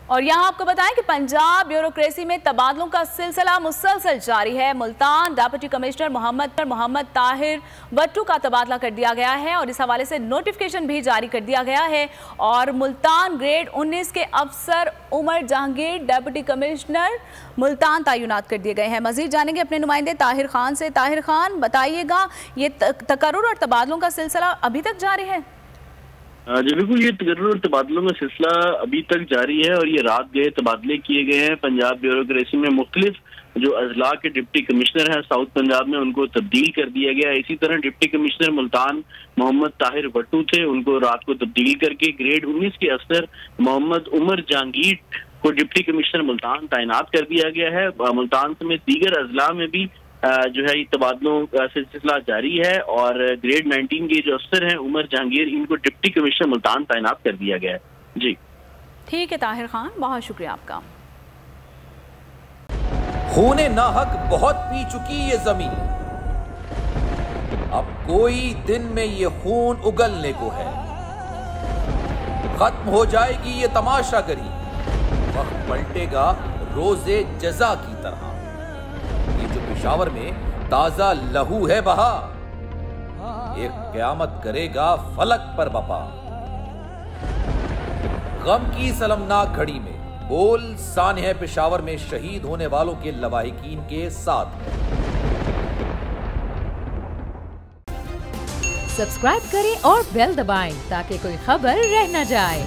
और यहाँ आपको बताएं कि पंजाब ब्यूरोक्रेसी में तबादलों का सिलसिला मुसलसल जारी है। मुल्तान डिप्टी कमिश्नर मोहम्मद ताहिर भट्टू का तबादला कर दिया गया है और इस हवाले से नोटिफिकेशन भी जारी कर दिया गया है। और मुल्तान ग्रेड 19 के अफसर उमर जहांगीर डिप्टी कमिश्नर मुल्तान तैनात कर दिए गए हैं। मजीद जानेंगे अपने नुमाइंदे ताहिर खान से। ताहिर खान, बताइएगा, ये तकर्रुर और तबादलों का सिलसिला अभी तक जारी है? जी बिल्कुल, ये तकर्रुर और तबादलों का सिलसिला अभी तक जारी है और ये रात गए तबादले किए गए हैं। पंजाब ब्यूरोक्रेसी में मुख्तलिफ जो अजला के डिप्टी कमिश्नर हैं साउथ पंजाब में, उनको तब्दील कर दिया गया है। इसी तरह डिप्टी कमिश्नर मुल्तान मोहम्मद ताहिर भट्टू थे, उनको रात को तब्दील करके ग्रेड 19 के अफसर मोहम्मद उमर जहांगीर को डिप्टी कमिश्नर मुल्तान तैनात कर दिया गया है। मुल्तान समेत दीगर अजला में भी जो है तबादलों का सिलसिला जारी है और ग्रेड 19 के जो अफसर हैं उमर जहांगीर, इनको डिप्टी कमिश्नर मुल्तान तैनात कर दिया गया है। जी ठीक है ताहिर खान, बहुत शुक्रिया आपका। खूने नाहक बहुत पी चुकी ये जमीन, अब कोई दिन में ये खून उगलने को है। खत्म हो जाएगी ये तमाशागरी, वक्त पलटेगा रोजे जजा की तरह। ये जो पेशावर में ताजा लहू है बहा, एक क़यामत करेगा फलक पर बपा। गम की सलमनाक घड़ी में बोल सानह पेशावर में शहीद होने वालों के लवाहिकीन के साथ। सब्सक्राइब करें और बेल दबाएं ताकि कोई खबर रह न जाए।